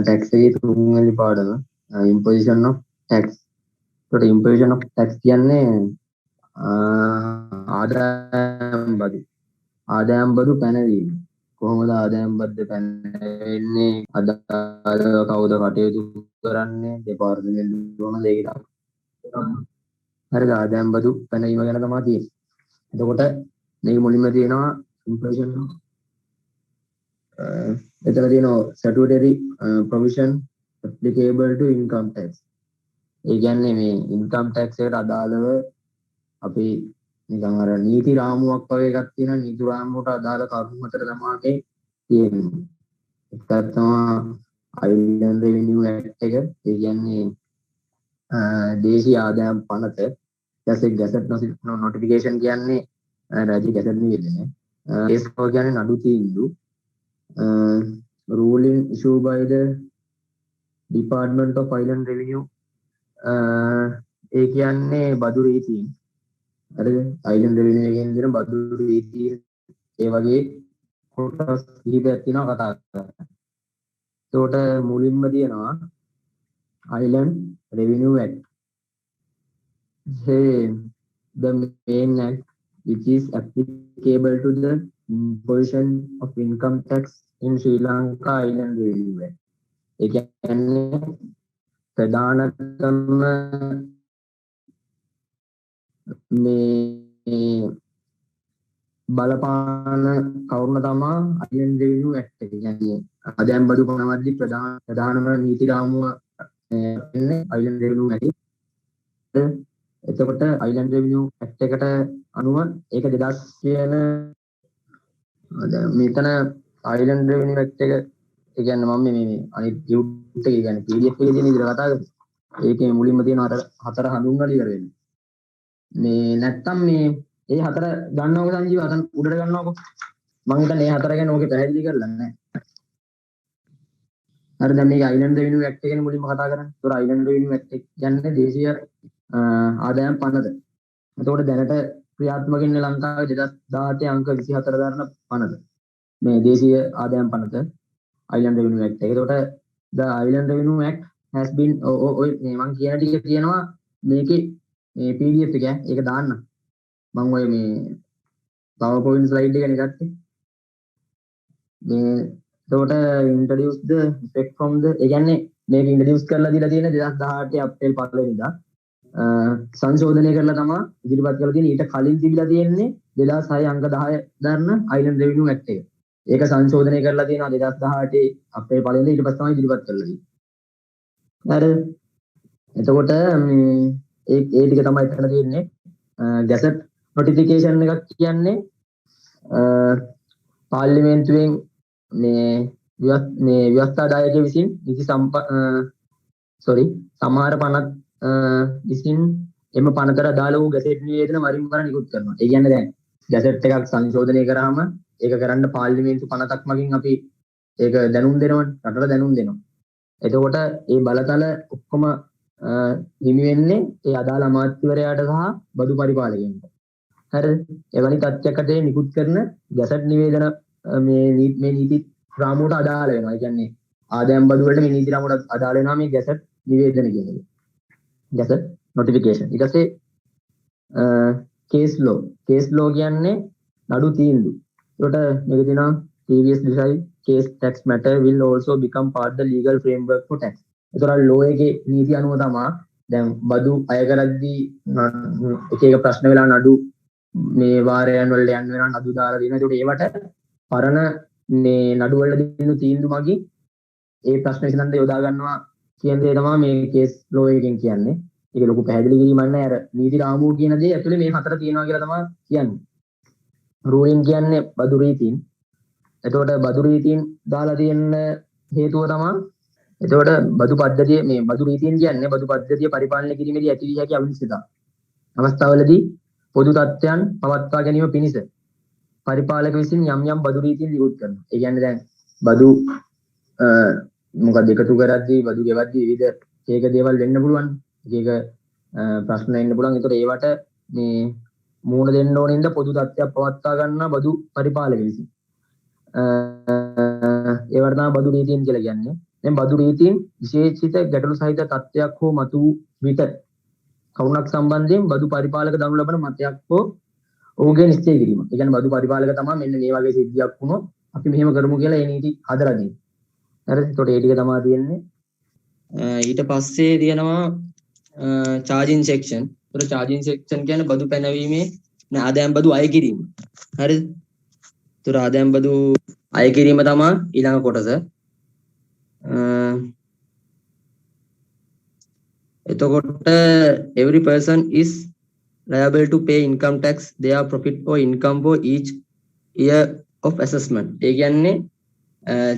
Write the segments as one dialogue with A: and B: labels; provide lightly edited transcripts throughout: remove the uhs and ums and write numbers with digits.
A: tax එකේ තුන්වෙනි පාඩම imposition of tax. ඒකට imposition of tax කියන්නේ ආදායම් බදු පැනවීම. කොහොමද ආදායම් බද්ද පැනවෙන්නේ? අදාළ කවුද කටයුතු කරන්නේ? දෙපාර්තමේන්තුව මොනද ඒක තමයි. හරිද? ආදායම් බදු පැනවීම ගැන තමයි තියෙන්නේ. එතකොට මේක මුලින්ම තියෙනවා imposition of එතන තියෙනවා statutory provision applicable to income tax. ඒ කියන්නේ මේ income tax එකට අදාළව අපි නිකන් අර නීති රාමුවක් වගේ එකක් තියෙනවා. නීති රාමුවට අදාළ කරුණු අතර තමයි තියෙන්නේ. එකක් තමයි Island Revenue Act එක. ඒ කියන්නේ දේශීය ආදායම් පනත. ගැසට් notification කියන්නේ රාජ්‍ය ගැසට් නිවේදනය. ඒස් කියන්නේ නඩු තීන්දුව. ruling issued by the Department of Island Revenue. ඒ කියන්නේ බදු රීතීන්. හරිද? Island Revenue එකෙන් දෙන බදු රීතීන් ඒ වගේ කොටස් කිහිපයක් තියෙනවා කතා කරන්න. ඒකට මුලින්ම තියෙනවා Island Revenue Act. The main act which is applicable to the imposition of income tax in Sri Lanka Island Revenue Act. ඒ කියන්නේ ප්‍රධානතම මේ බලපාන කවුරුන තමයි Island Revenue Act එක. කියන්නේ ආදායම් බදු පනවද්දී ප්‍රධානම නීති රාමුව එන්නේ Island Revenue Act. එතකොට Island Revenue Act එකට අනුව ඒක 2000 කියන මෙතන Island Revenue Act එක ඒ කියන්නේ මම මේ අනිත් YouTube එකේ කියන්නේ PDF එකේ තියෙන විදිහට කතා කරන්නේ. ඒකේ මුලින්ම තියෙන අර හතර හඳුන්වලා ඉවර වෙන්නේ. මේ නැත්තම් මේ ඒ හතර ගන්නවක සංජීව අතන උඩට ගන්නවකො. මම හිතන්නේ මේ හතර ගැන ඕකේ පැහැදිලි කරලා නැහැ. හරි දැන් මේක Island Revenue Act එක ගැන මුලින්ම කතා කරන්නේ. ඒතොර Island Revenue Act එක කියන්නේ දේශීය ආදායම් පනත. එතකොට දැනට ක්‍රියාත්මක ඉන්නේ ලංකාවේ 2018 අංක 24 දරන පනත. මේ දේශීය ආදායම් පනත Island Revenue Act එක. එතකොට the Island Revenue Act has been ඔය මේ මම කියන ටික තියෙනවා මේකේ මේ PDF එක. ඒක දාන්න. මම ඔය මේ PowerPoint slide එක නිකත්තේ. මේ එතකොට introduce the effect from the ඒ කියන්නේ මේක introduce කරලා දීලා තියෙන 2018 අප්‍රේල් 15 වෙනිදා සංශෝධනය කරලා තමයි ඉදිරිපත් කරලා තියෙන්නේ. ඊට කලින් තිබිලා තියෙන්නේ 2006 අංක 10 දරන Island Revenue Act එක. ඒක සංශෝධනය කරලා තියෙනවා 2018 අප්‍රේල් 1 වෙනිදා. ඊට පස්සේ තමයි ඉදිරිපත් කරලා තියෙන්නේ. හරිද? එතකොට ඒ ටික තමයි එතන තියෙන්නේ. ගැසට් notification එකක් කියන්නේ පාර්ලිමේන්තුවෙන් මේ ව්‍යවස්ථාදායකයෙකු විසින් සමහර පනත් විසින් එම පනතට අදාළ වූ ගැසට් නිවේදන වරින් වර නිකුත් කරනවා. ඒ කියන්නේ දැන් ගැසට් එකක් සංශෝධනය කරාම ඒක කරන්න පාර්ලිමේන්තු පනතක් මගින් අපි ඒක දැනුම් දෙනවනේ. රටට දැනුම් දෙනවා. එතකොට මේ බලතල ඔක්කොම හිමි වෙන්නේ ඒ අදාළ අමාත්‍යවරයාට සහ බදු පරිපාලකයන්ට. හරිද? එවැනි තත්ත්වයකට නිකුත් කරන ගැසට් නිවේදන මේ නීති රාමුවට අදාළ වෙනවා. ඒ කියන්නේ ආදායම් බදු වලට මේ නීති රාමුවට අදාළ වෙනවා මේ ගැසට් නිවේදන කියන එක. Gazette notification. ඊට පස්සේ case law කියන්නේ නඩු තීන්දුව. ඒකට මේක තියෙනවා previous decide case tax matter will also become part the legal framework for tax. ඒතර law එකේ නීති අනුව තමයි දැන් බදු අය කරද්දී එක එක ප්‍රශ්න වෙලා නඩු මේ වාරයන් වලට යන්න වෙනවා නඩු දාලා දෙනවා. ඒකට ඒවට පරණ මේ නඩු වල දෙන තීන්දුව මගින් ඒ ප්‍රශ්න විසඳන්න යොදා ගන්නවා කියන දේ තමයි මේ case law එකෙන් කියන්නේ. ඒක ලොකු පැහැදිලි කිරීමක් නෑ. අර නීති රාමුව කියන දේ ඇතුලේ මේ හතර තියෙනවා කියලා තමයි කියන්නේ. ruling කියන්නේ බදු රීතීන්. එතකොට බදු රීතීන් දාලා තියෙන හේතුව තමයි එතකොට බදු පද්ධතිය මේ බදු රීතීන් කියන්නේ බදු පද්ධතිය පරිපාලනය කිරීමේදී ඇති වී හැකි අවිනිශ්චිතතා. අවස්ථාවලදී පොදු තත්ත්වයන් පවත්වා ගැනීම පිණිස පරිපාලක විසින් යම් යම් බදු රීතීන් නිකුත් කරනවා. ඒ කියන්නේ දැන් බදු මොකක්ද එකතු කරද්දී බදු ගෙවද්දී විවිධ ඒක දේවල් වෙන්න පුළුවන්. එක ප්‍රශ්න එන්න පුළුවන්. ඒතකොට ඒවට මේ මූණ දෙන්න ඕන ඉඳ පොදු තත්ත්වයක් පවත්වා ගන්න බදු පරිපාලක විසින්. ඒවට තමයි බදු නීතියෙන් කියලා කියන්නේ. දැන් බදු නීතියෙන් විශේෂිත ගැටලු සහිත තත්ත්වයක් හෝ මතු විට කවුණක් සම්බන්ධයෙන් බදු පරිපාලක දනු ලබන මතයක් හෝ ඔහුගේ නිශ්චය කිරීම. ඒ කියන්නේ බදු පරිපාලක තමයි මෙන්න මේ වගේ සිද්ධියක් වුණොත් අපි මෙහෙම කරමු කියලා ඒ නීති හදලා දෙන්නේ. හරිද? ඒකට ඒ ටික තමයි තියෙන්නේ. ඊට පස්සේ තියෙනවා charging section. ඒතර charging section කියන්නේ බදු පැනවීමේ ආදායම් බදු අය කිරීම. හරිද? ඒතර ආදායම් බදු අය කිරීම තමයි ඊළඟ කොටස. එතකොට every person is liable to pay income tax their profit or income for each year of assessment. ඒ කියන්නේ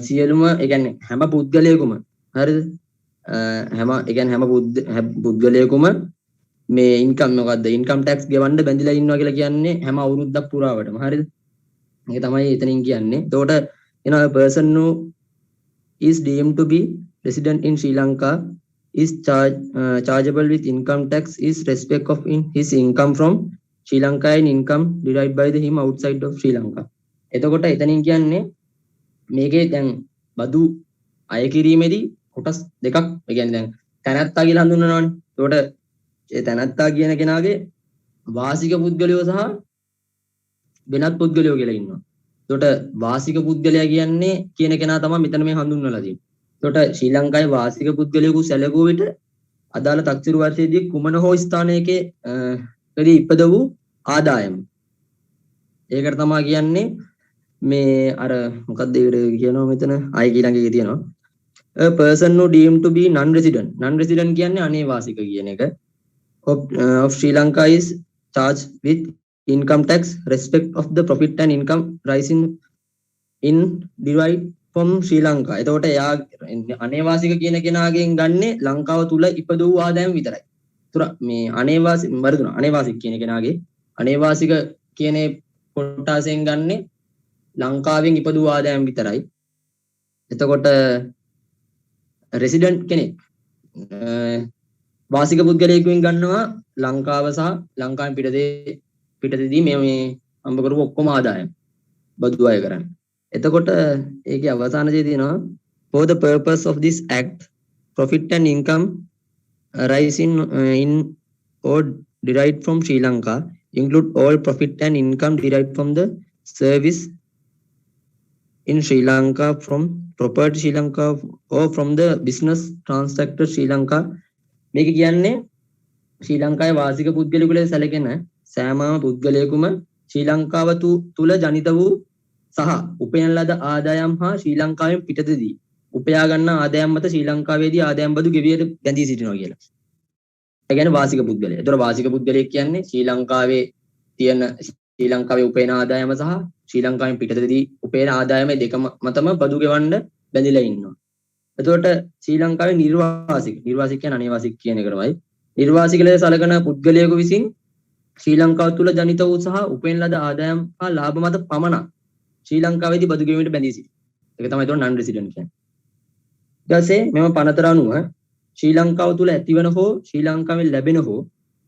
A: සියලුම ඒ කියන්නේ හැම පුද්ගලයෙකුම හරිද? හැම ඒ කියන්නේ හැම පුද්ගලයෙකුම මේ ඉන්කම් මොකද්ද? ඉන්කම් ටැක්ස් ගෙවන්න බැඳිලා ඉන්නවා කියලා කියන්නේ හැම අවුරුද්දක් පුරාවටම හරිද? මේක තමයි එතනින් කියන්නේ. එතකොට a person who is deemed to be resident in Sri Lanka is chargeable with income tax is respect of in his income from Sri Lanka and income derived by the him outside of Sri Lanka. එතකොට එතනින් කියන්නේ මේකේ දැන් බදු අය කිරීමේදී කොටස් දෙකක් ඒ කියන්නේ දැන් තැනැත්තා කියලා හඳුන්වනවානේ. එතකොට ඒ තැනැත්තා කියන කෙනාගේ වාසික පුද්ගලයෝ සහ වෙනත් පුද්ගලයෝ කියලා ඉන්නවා. එතකොට වාසික පුද්ගලයා කියන්නේ කියන කෙනා තමයි මෙතන මේ හඳුන්වලා තියෙන්නේ. එතකොට ශ්‍රී ලංකාවේ වාසික පුද්ගලයෙකු සැලකුව විට අදාළ තක්සේරු වර්ෂයේදී කුමන හෝ ස්ථානයකදී ඉපද වූ ආදායම. ඒකට තමයි කියන්නේ මේ අර මොකක්ද ඒකට කියනවා මෙතන අය ඊළඟ එකේ තියෙනවා. A person who deemed to be non-resident. Non-resident කියන්නේ අනේවාසික කියන එක. Of Sri Lanka is charged with income tax respect of the profit and income rising in derived from Sri Lanka. එතකොට එයා අනේවාසික කියන කෙනාගෙන් ගන්නේ ලංකාව තුල ඉපද වූ ආදායම විතරයි. ඒතර මේ අනේවාසික කියන කෙනාගේ අනේවාසික කියන කොටසෙන් ගන්නේ ලංකාවෙන් ඉපද වූ ආදායම විතරයි. එතකොට රෙසිඩන්ට් කෙනෙක් වාසික පුද්ගලයෙකුෙන් ගන්නවා ලංකාව සහ ලංකාවෙන් පිටතදී මේ අම්බ කරපු ඔක්කොම ආදායම් බදු අය කරන්නේ. එතකොට ඒකේ අවසානයේ තියෙනවා for the purpose of this act profit and income rising in or derived from Sri Lanka include all profit and income derived from the service in Sri Lanka from property Sri Lanka or from the business transacted Sri Lanka. මේක කියන්නේ ශ්‍රී ලංකාවේ වාසික පුද්ගලයෙකුට සැලකෙන සෑම පුද්ගලයෙකුම ශ්‍රී ලංකාව තුල ජනිත වූ සහ උපයන ලද ආදායම් හා ශ්‍රී ලංකාවෙන් පිටතදී උපයා ගන්න ආදායම් මත ශ්‍රී ලංකාවේදී ආදායම් බදු ගෙවියට බැඳී සිටිනවා කියලා. ඒ කියන්නේ වාසික පුද්ගලයා. ඒතර වාසික පුද්ගලයෙක් කියන්නේ ශ්‍රී ලංකාවේ තියෙන ශ්‍රී ලංකාවේ උපයන ආදායම සහ ශ්‍රී ලංකාවෙන් පිටතදී උපයන ආදායම දෙක මතම බදු ගෙවන්න බැඳිලා ඉන්නවා. එතකොට ශ්‍රී ලංකාවේ නිර්වාසික කියන්නේ අනේවාසික කියන එක තමයි. නිර්වාසික ලෙස සැලකෙන පුද්ගලයෙකු විසින් ශ්‍රී ලංකාව තුල ජනිත වූ සහ උපයන ලද ආදායම් හා ලාභ මත පමණක් ශ්‍රී ලංකාවේදී බදු ගෙවීමට බැඳී සිටින. ඒක තමයි ඒතකොට non resident කියන්නේ. ඊට පස්සේ මෙම පනතර අනුව ශ්‍රී ලංකාව තුල ඇතිවන හෝ ශ්‍රී ලංකාවෙන් ලැබෙන හෝ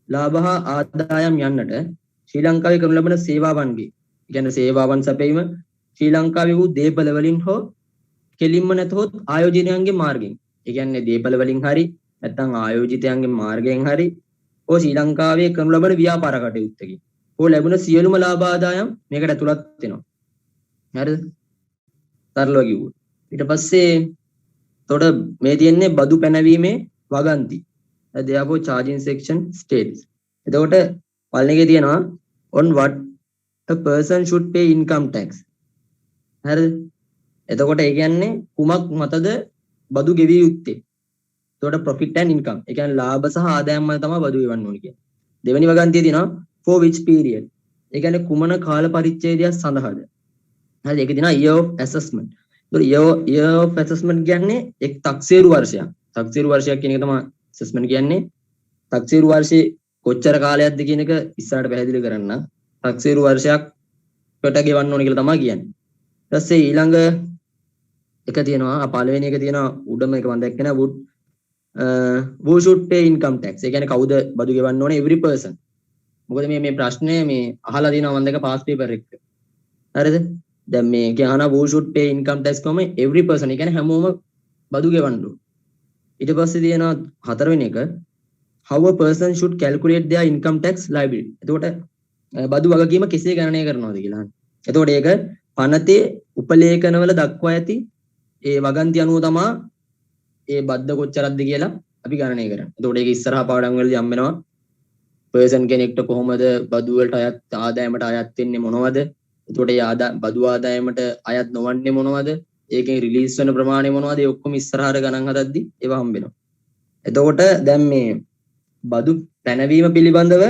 A: ලාභ හා ආදායම් යන්නට ශ්‍රී ලංකාවේ කරනු ලබන සේවාවන්ගේ කියන්නේ සේවාවන් සැපයීම ශ්‍රී ලංකාවේ වූ දේපල වලින් හෝ කෙලින්ම නැතහොත් ආයෝජනයන්ගේ මාර්ගයෙන්. ඒ කියන්නේ දේපල වලින් හරි නැත්නම් ආයෝජිතයන්ගේ මාර්ගයෙන් හරි ඕ ශ්‍රී ලංකාවේ කරනු ලබන ව්‍යාපාර කටයුත්තකින් ඕ ලැබුණ සියලුම ලාභ ආදායම් මේකට ඇතුළත් වෙනවා. හරිද? සරලව කිව්වොත්. ඊට පස්සේ තොට මේ තියෙන්නේ බදු පැනවීමේ වගන්ති. therefore charging section states. එතකොට පළවෙනි එකේ තියෙනවා on what a person should pay income tax. හරිද? එතකොට ඒ කියන්නේ කුමක් මතද බදු ගෙවිය යුත්තේ. එතකොට profit and income. ඒ කියන්නේ ලාභ සහ ආදායම් මත තමයි බදු ගෙවන්න ඕනේ කියන්නේ. දෙවෙනි වගන්තිය තියෙනවා for which period. ඒ කියන්නේ කුමන කාල පරිච්ඡේදයක් සඳහාද. හරිද? ඒක තියෙනවා year of assessment. එතකොට year of assessment කියන්නේ එක් තක්සේරු වර්ෂයක්. තක්සේරු වර්ෂයක් කියන එක තමයි assessment කියන්නේ. තක්සේරු වර්ෂයේ කොච්චර කාලයක්ද කියන එක ඉස්සරහට පැහැදිලි කරන්න. තක්සේරු වර්ෂයක් කට ගෙවන්න ඕනේ කියලා තමයි කියන්නේ. ඊට පස්සේ ඊළඟ එක තියෙනවා පළවෙනි එක තියෙනවා උඩම එක මම දැක්කේ නෑ who should pay income tax. ඒ කියන්නේ කවුද බදු ගෙවන්න ඕනේ every person. මොකද මේ ප්‍රශ්නේ මේ අහලා දිනවා මම දෙක පාස් පේපර් එක. හරිද? දැන් මේ කියනවා who should pay income tax කොම every person. ඒ කියන්නේ හැමෝම බදු ගෙවන්න ඕන. ඊට පස්සේ තියෙනවා හතරවෙනි එක how a person should calculate their income tax liability. එතකොට බදු වගකීම කෙසේ ගණනය කරනවද කියලා. එතකොට ඒක පනතේ උපලේඛනවල දක්වා ඇති ඒ වගන්ති අනුව තමයි ඒ බද්ද කොච්චරක්ද කියලා අපි ගණනය කරන්නේ. එතකොට ඒක ඉස්සරහා පාඩම් වලදී යම් වෙනවා. පර්සන් කෙනෙක්ට කොහොමද බදු වලට අයත් ආදායමට අයත් වෙන්නේ මොනවද? එතකොට ඒ බදු ආදායමට අයත් නොවන්නේ මොනවද? ඒකෙන් රිලීස් වෙන ප්‍රමාණය මොනවද? ඒ ඔක්කොම ඉස්සරහට ගණන් හදද්දි ඒවා හම්බ වෙනවා. එතකොට දැන් මේ බදු පැනවීම පිළිබඳව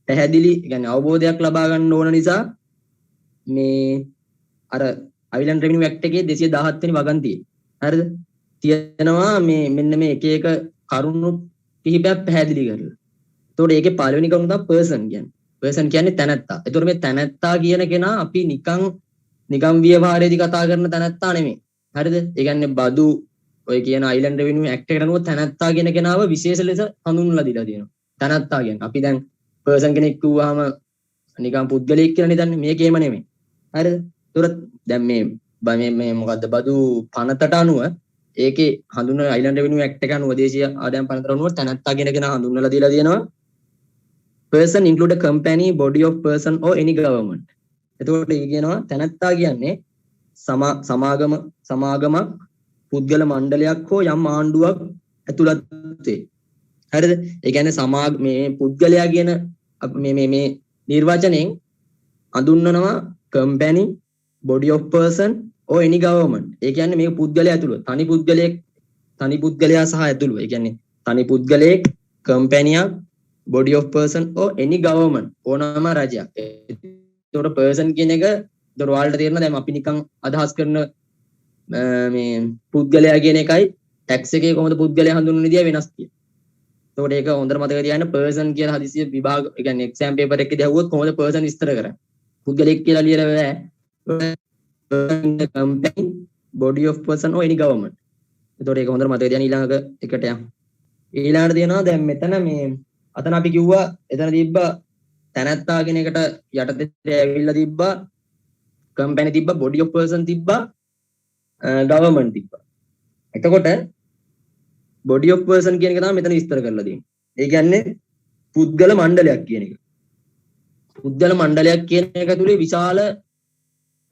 A: පැහැදිලි يعني අවබෝධයක් ලබා ගන්න ඕන නිසා මේ අර අයිලන්ඩ් රෙවිනියු ඇක්ට් එකේ 217 වෙනි වගන්තිය හරිද තියෙනවා මේ මෙන්න මේ එක එක කරුණු කිහිපයක් පැහැදිලි කරලා. එතකොට ඒකේ පළවෙනි කරුණ තමයි පර්සන් කියන්නේ. පර්සන් කියන්නේ තැනැත්තා. එතකොට මේ තැනැත්තා කියන කෙනා අපි නිකම් ව්‍යවහාරයේදී කතා කරන තැනැත්තා නෙමෙයි. හරිද? ඒ කියන්නේ බදු ඔය කියන අයිලන්ඩ් රෙවිනියු ඇක්ට් එකට අනුව තැනැත්තා කියන කෙනාව විශේෂ ලෙස හඳුන්වලා දීලා තියෙනවා. තැනැත්තා කියන්නේ අපි දැන් පර්සන් කෙනෙක් කිව්වහම නිකම් පුද්ගලයෙක් කියලා නිදන්නේ මේකේම නෙමෙයි. හරිද? ඒතොර දැන් මේ මොකද්ද බදු පනතට අනුව ඒකේ හඳුන්වන අයිලන්ඩ් රෙවිනියු ඇක්ට් එක අනුව දේශීය ආදායම් පනතට අනුව තැනැත්තා කියන කෙනා හඳුන්වලා දීලා තියෙනවා. person include a company body of person or any government. එතකොට ඒ කියනවා තැනැත්තා කියන්නේ සමාගමක් පුද්ගල මණ්ඩලයක් හෝ යම් ආණ්ඩුවක් ඇතුළත් වේ. හරිද? ඒ කියන්නේ මේ පුද්ගලයා කියන මේ නිර්වචනයෙන් හඳුන්වනවා company body of person or any government. ඒ කියන්නේ මේ පුද්ගලයා ඇතුළු තනි පුද්ගලයා සහ ඇතුළු. ඒ කියන්නේ තනි පුද්ගලයෙක් කම්පැනියක් body of person or any government ඕනම රජයක්. ඒතකොට person කියන එක ඒතකොට ඔයාලට තේරෙනවා දැන් අපි නිකන් අදහස් කරන මේ පුද්ගලයා කියන එකයි tax එකේ කොහොමද පුද්ගලයා හඳුන්වන විදිය වෙනස් කියලා. ඒතකොට ඒක හොඳට මතක තියාගන්න person කියලා හදිසිය විභාග ඒ කියන්නේ exam paper එකේදී අහුවොත් කොහොමද person විස්තර කරන්නේ. පුද්ගලෙක් කියලා ලියලා බෑ. company body of person or any government. ඒතකොට ඒක හොඳට මතක තියාගන්න ඊළඟ එකට යමු. ඊළඟට තියෙනවා දැන් මෙතන මේ අතන අපි කිව්වා එතන තිබ්බා තැනැත්තා කියන එකට යටතේ ඇවිල්ලා තිබ්බා කම්පැනි තිබ්බා බොඩි ඔෆ් පර්සන් තිබ්බා ගවර්න්මන්ට් තිබ්බා. එතකොට බොඩි ඔෆ් පර්සන් කියන එක තමයි මෙතන විස්තර කරලා තියෙන්නේ. ඒ කියන්නේ පුද්ගල මණ්ඩලයක් කියන එක. පුද්ගල මණ්ඩලයක් කියන එක තුලේ විශාල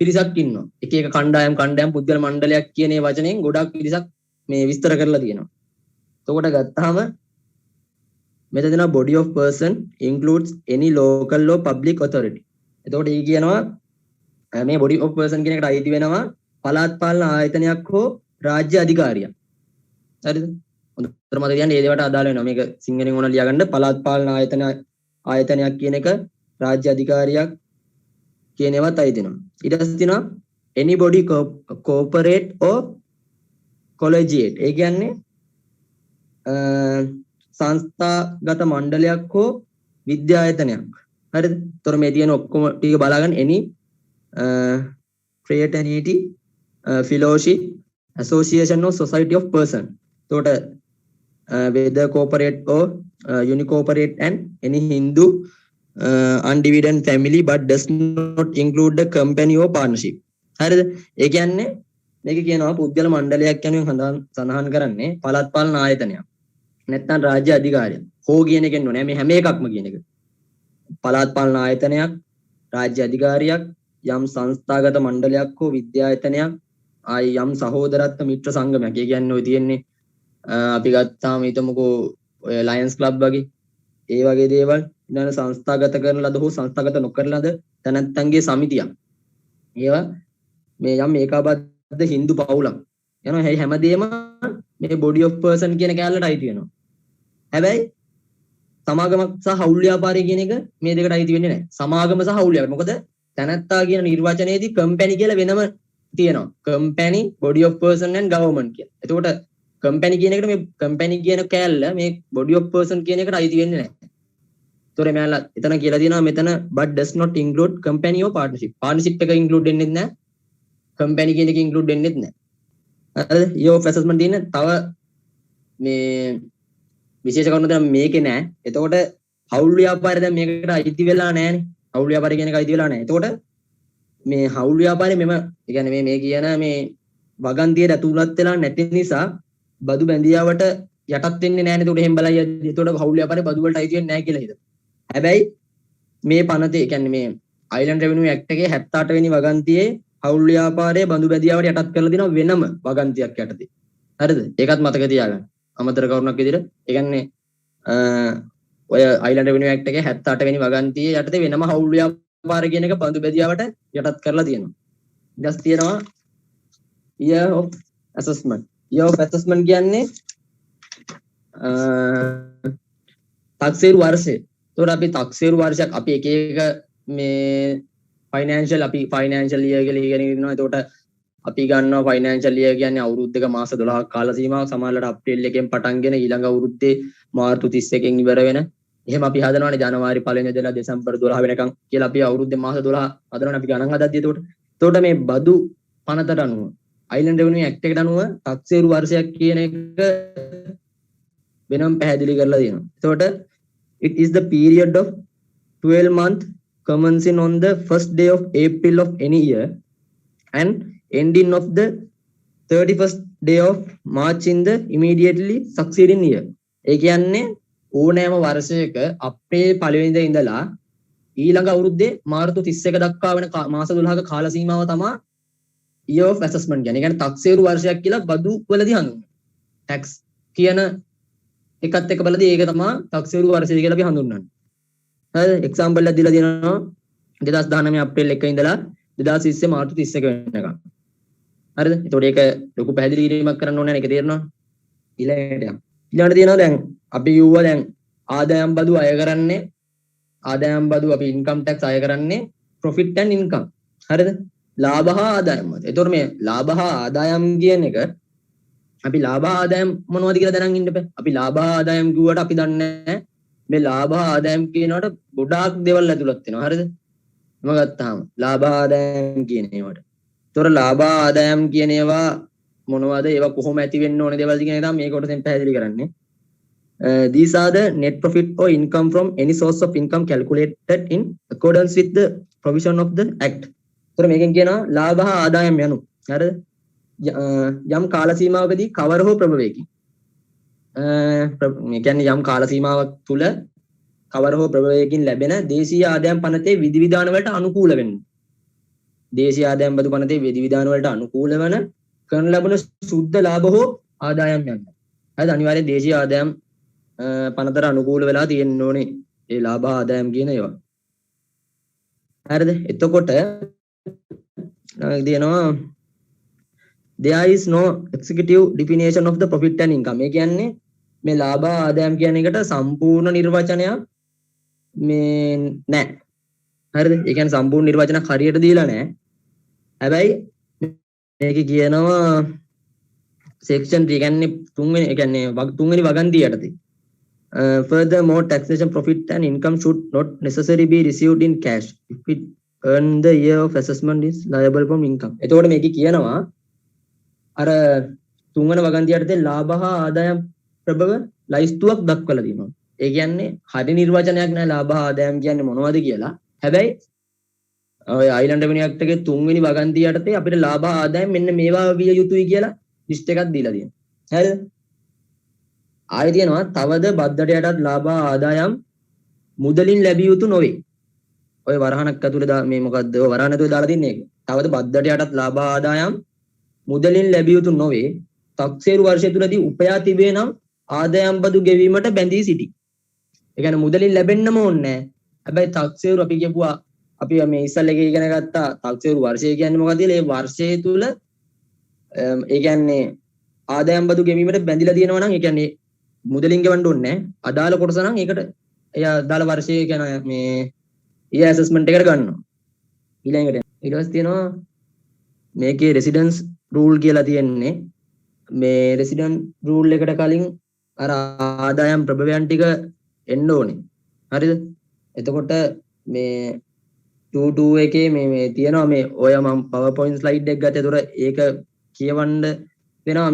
A: පිරිසක් ඉන්නවා. එක එක කණ්ඩායම් පුද්ගල මණ්ඩලයක් කියන මේ වචනයෙන් ගොඩක් පිරිසක් මේ විස්තර කරලා තියෙනවා. එතකොට ගත්තාම මෙතන දෙනවා body of person includes any local or public authority. එතකොට ඊ කියනවා මේ body of person කියන එකට අයිති වෙනවා පළාත් පාලන ආයතනයක් හෝ රාජ්‍ය අධිකාරියක්. හරිද? හොඳට මතක තියාගන්න මේ දේවට අදාළ වෙනවා. මේක සිංහලෙන් ඕන ලියාගන්න පළාත් පාලන ආයතනයක් කියන එක රාජ්‍ය අධිකාරියක් කියන ඒවාත් අයිති වෙනවා. ඊට පස්සේ තියෙනවා anybody corporate or collegiate. ඒ කියන්නේ සංස්ථාගත මණ්ඩලයක් හෝ විද්‍යායතනයක්. හරිද? ඒතර මේ තියෙන ඔක්කොම ටික බලාගන්න any fraternity fellowship association or society of person. එතකොට whether corporate or unicorporate and any Hindu undivided family but does not include the company or partnership. හරිද? ඒ කියන්නේ මේක කියනවා පුද්ගල මණ්ඩලයක් යනුවෙන් සඳහන් කරන්නේ පළාත් පාලන ආයතනයක්. නැත්නම් රාජ්‍ය අධිකාරියක්. හෝ කියන එකෙන් නෝ නෑ මේ හැම එකක්ම කියන එක. පළාත් පාලන ආයතනයක්, රාජ්‍ය අධිකාරියක්, යම් සංස්ථාගත මණ්ඩලයක් හෝ විද්‍යායතනයක්, ආයි යම් සහෝදරත්ව මිත්‍ර සංගමයක්. ඒ කියන්නේ ඔය තියෙන්නේ අපි ගත්තාම හිතමුකෝ ඔය ලයන්ස් ක්ලබ් වගේ ඒ වගේ දේවල් ඊළඟ සංස්ථාගත කරන ලද හෝ සංස්ථාගත නොකරන ලද තැනැත්තන්ගේ සමිතියක්. ඒවා මේ යම් ඒකාබද්ධ Hindu පවුලක්. යනවා හැමදේම මේ body of person කියන කැලලට අයිති වෙනවා. හැබැයි සමාගමක් සහ හවුල් ව්‍යාපාරය කියන එක මේ දෙකට අයිති වෙන්නේ නැහැ. සමාගම සහ හවුල් ව්‍යාපාරය. මොකද තැනැත්තා කියන නිර්වචනයේදී කම්පැනි කියලා වෙනම තියෙනවා. Company body of person and government කියලා. එතකොට කම්පැනි කියන එකට මේ කම්පැනි කියන කැලල මේ body of person කියන එකට අයිති වෙන්නේ නැහැ. ඒතොර මෙයාලා එතන කියලා තියෙනවා මෙතන but does not include company or partnership. partnership එක include වෙන්නේ නැහැ. කම්පැනි කියන එක include වෙන්නේ නැහැ. හරිද? year of assessment තියෙන තව මේ විශේෂ කරුණු දැන් මේකේ නෑ. එතකොට හවුල් ව්‍යාපාරය දැන් මේකට අයිති වෙලා නැහැනේ. හවුල් ව්‍යාපාරය කියන එක අයිති වෙලා නැහැ. එතකොට මේ හවුල් ව්‍යාපාරය මෙම ඒ කියන්නේ මේ කියන මේ වගන්තියට ඇතුළත් වෙලා නැති නිසා බදු බැඳියාවට යටත් වෙන්නේ නැහැ නේද? උඩ එහෙම බලයි. එතකොට හවුල් ව්‍යාපාරේ බදු වලට අයිති වෙන්නේ නැහැ කියලා හිතනවා. හැබැයි මේ පනතේ කියන්නේ මේ අයිලන්ඩ් රෙවෙනියු ඇක්ට් එකේ 78 වෙනි වගන්තියේ හවුල් ව්‍යාපාරයේ බඳු බැදියාවට යටත් කරලා දෙනවා වෙනම වගන්තියක් යටතේ. හරිද? ඒකත් මතක තියාගන්න. අමතර කරුණක් විදිහට. ඒ කියන්නේ ඔය අයිලන්ඩ් රෙවෙනියු ඇක්ට් එකේ 78 වෙනි වගන්තියේ යටතේ වෙනම හවුල් ව්‍යාපාර කියන එක බඳු බැදියාවට යටත් කරලා තියෙනවා. ඊට පස්සේ තියෙනවා year of assessment. year of assessment කියන්නේ තක්සේරු වර්ෂය. ඒතකොට අපි තක්සේරු වර්ෂයක් අපි එක එක මේ ෆයිනෑන්ෂල් අපි ෆයිනෑන්ෂල් ඉයර් කියලා ඉගෙන ගන්නවා. එතකොට අපි ගන්නවා ෆයිනෑන්ෂල් ඉයර් කියන්නේ අවුරුද්දක මාස 12ක් කාල සීමාවක්. සමහරවිට අප්‍රේල් එකෙන් පටන්ගෙන ඊළඟ අවුරුද්දේ මාර්තු 31කින් ඉවර වෙන. එහෙම අපි හදනවානේ ජනවාරි 1 වෙනිදා දෙසැම්බර් 12 වෙනකන් කියලා අපි අවුරුද්දේ මාස 12 හදනවානේ අපි ගණන් හදද්දී. එතකොට මේ බදු පනතට අනුව අයිලන්ඩ් රෙවෙනියු ඇක්ට් එකට අනුව තක්සේරු වර්ෂයක් කියන එක වෙනම පැහැදිලි කරලා තියෙනවා. එතකොට it is the period of 12 month commencing on the first day of April of any year and ending of the 31st day of March in the immediately succeeding year. ඒ කියන්නේ ඕනෑම වර්ෂයක අප්‍රේල් 1 වෙනිදා ඉඳලා ඊළඟ අවුරුද්දේ මාර්තු 31 දක්වා වෙන මාස 12ක කාල සීමාව තමයි year of assessment කියන්නේ. ඒ කියන්නේ තක්සේරු වර්ෂයක් කියලා බදු වලදී හඳුන්වනවා. tax කියන එකත් එක බලදී ඒක තමයි තක්සේරු වර්ෂය කියලා අපි හඳුන්වන්නේ. හරිද? එක්සැම්පල් එකක් දීලා තියෙනවා 2019 අප්‍රේල් 1 ඉඳලා 2020 මාර්තු 31 වෙනකම්. හරිද? එතකොට ඒක ලොකු පැහැදිලි කිරීමක් කරන්න ඕනේ නැහැ. ඒක තේරෙනවා? ඊළඟට යන්න. ඊළඟට තියෙනවා දැන් අපි යුවා දැන් ආදායම් බදු අය කරන්නේ ආදායම් බදු අපි ඉන්කම් ටැක්ස් අය කරන්නේ profit and income. හරිද? ලාභ හා ආදායම් වල. එතකොට මේ ලාභ හා ආදායම් කියන එක අපි ලාභ ආදායම් මොනවද කියලා දැනන් ඉන්න බෑ. අපි ලාභ ආදායම් කිව්වට අපි දන්නේ මේ ලාභ ආදායම් කියනකොට ගොඩාක් දේවල් ඇතුළත් වෙනවා. හරිද? මම ගත්තාම ලාභ ආදායම් කියන ඒවාට. ඒතොර ලාභ ආදායම් කියන ඒවා මොනවද? ඒවා කොහොම ඇති වෙන්න ඕනේ දේවල්ද කියන එක තමයි මේ කොටසෙන් පැහැදිලි කරන්නේ. These are the net profit or income from any source of income calculated in accordance with the provision of the act. ඒතොර මේකෙන් කියනවා ලාභ ආදායම් යනු. හරිද? යම් කාල සීමාවකදී කවර හෝ ප්‍රභවයකින් මේ කියන්නේ යම් කාල සීමාවක් තුල කවර හෝ ප්‍රභවයකින් ලැබෙන දේශීය ආදායම් පනතේ විධිවිධාන වලට අනුකූල වෙන්න. දේශීය ආදායම් බදු පනතේ විධිවිධාන වලට අනුකූල වෙන කරන ලබන සුද්ධ ලාභ හෝ ආදායම් යන්න. හරිද? අනිවාර්යයෙන් දේශීය ආදායම් පනතට අනුකූල වෙලා තියෙන්න ඕනේ. ඒ ලාභ ආදායම් කියන ඒවා. හරිද? එතකොට දෙනවා there is no executive definition of the profit and income. ඒ කියන්නේ මේ ලාභ ආදායම් කියන එකට සම්පූර්ණ නිර්වචනයක් මේ නැහැ. හරිද? ඒ කියන්නේ සම්පූර්ණ නිර්වචනයක් හරියට දීලා නැහැ. හැබැයි මේකේ කියනවා section 3 කියන්නේ තුන්වෙනි වගන්තිය යටතේ. Furthermore, taxation profit and income should not necessarily be received in cash if it earned the year of assessment is liable from income. එතකොට මේකේ කියනවා අර තුන්වන වගන්තිය යටතේ ලාභ හා ආදායම් ප්‍රභව ලයිස්තුවක් දක්වලා තියෙනවා. ඒ කියන්නේ හරි නිර්වචනයක් නෑ ලාභ හා ආදායම් කියන්නේ මොනවද කියලා. හැබැයි ඔය අයිලන්ඩ් රෙවෙනියු ඇක්ට් එකේ තුන්වෙනි වගන්තිය යටතේ අපිට ලාභ ආදායම් මෙන්න මේවා විය යුතුයි කියලා ලිස්ට් එකක් දීලා තියෙනවා. හරිද? ආයෙ තියෙනවා තවද බද්දට යටත් ලාභ ආදායම් මුදලින් ලැබිය යුතු නොවේ. ඔය වරහණක් ඇතුලේ මේ මොකද්ද? ඔය වරහණ ඇතුලේ දාලා තින්නේ ඒක. තවද බද්දට යටත් ලාභ ආදායම් මුදලින් ලැබිය යුතු නොවේ. තක්සේරු වර්ෂය තුලදී උපයා තිබේ නම් ආදායම් බදු ගෙවීමට බැඳී සිටි. ඒ කියන්නේ මුදලින් ලැබෙන්නම ඕනේ නැහැ. හැබැයි තක්සේරු අපි කියපුවා අපි මේ ඉස්සල් එකේ ඉගෙන ගත්තා තක්සේරු වර්ෂය කියන්නේ මොකක්ද කියලා. ඒ වර්ෂය තුල ඒ කියන්නේ ආදායම් බදු ගෙවීමට බැඳිලා තියෙනවා නම් ඒ කියන්නේ මුදලින් ගෙවන්න ඕනේ නැහැ. අදාළ කොටස නම් ඒකට එයා අදාළ වර්ෂයේ කියන මේ ඊ ඇසස්මන්ට් එකට ගන්නවා. ඊළඟට ඊට පස්සේ තියෙනවා මේකේ රෙසිඩන්ස් රූල් කියලා තියෙන්නේ. මේ රෙසිඩන්ට් රූල් එකට කලින් අර ආදායම් ප්‍රභවයන් ටික එන්න ඕනේ. හරිද? එතකොට මේ 22 එකේ මේ තියෙනවා මේ ඔය මම PowerPoint slide එක ගත්තේ. ඒතර ඒක කියවන්න වෙනවා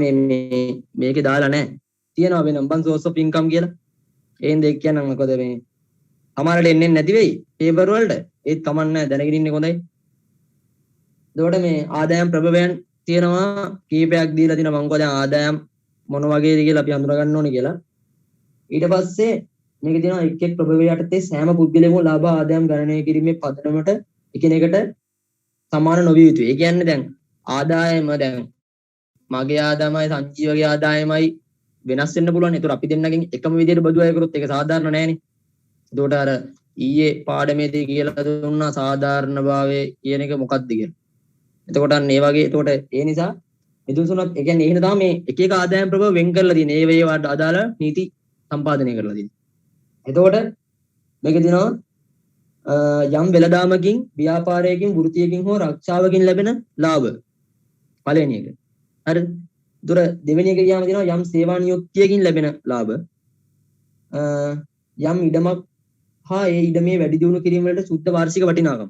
A: මේකේ දාලා නැහැ. තියෙනවා වෙනම source of income කියලා. ඒෙන් දෙක කියනනම් මොකද මේ අමාරට එන්නේ නැති වෙයි පේපර් වලට. ඒත් කමක් නැහැ දැනගෙන ඉන්නේ හොඳයි. එතකොට මේ ආදායම් ප්‍රභවයන් තියෙනවා කීපයක් දීලා තිනවා මම කොහොමද ආදායම් මොන වගේද කියලා අපි හඳුනා ගන්න ඕනේ කියලා. ඊට පස්සේ මේක තියෙනවා එක් එක් ප්‍රභවය යටතේ සෑම පුද්ගලයෙකුම ලාභ ආදායම් ගණනය කිරීමේ පදනමට එකිනෙකට සමාන නොවිය යුතුයි. ඒ කියන්නේ දැන් ආදායම දැන් මගේ ආදායමයි සංජීවගේ ආදායමයි වෙනස් වෙන්න පුළුවන්. ඒතර අපි දෙන්නගෙන් එකම විදිහට බදු අය කරොත් ඒක සාධාරණ නෑනේ. එතකොට අර ඊයේ පාඩමේදී කියලා දුන්නා සාධාරණභාවය කියන එක මොකක්ද කියලා. එතකොට අන්න ඒ වගේ එතකොට ඒ නිසා මිදුසුණක් ඒ කියන්නේ එහෙන තමයි මේ එක එක ආදායම් ප්‍රභව වෙන් කරලා තියෙන්නේ. ඒ වේවට අදාළ නීති සම්පාදනය කරලා තියෙන්නේ. එතකොට මේක දිනවා යම් වෙළඳාමකින් ව්‍යාපාරයකින් වෘත්තියකින් හෝ රක්ෂාවකින් ලැබෙන ලාභ. පළවෙනි එක. හරිද? ඒතර දෙවෙනි එක කියාම දිනවා යම් සේවා නියුක්තියකින් ලැබෙන ලාභ. යම් ඉඩමක් හා ඒ ඉඩමේ වැඩි දියුණු කිරීම වලට සුද්ධ වාර්ෂික වටිනාකම.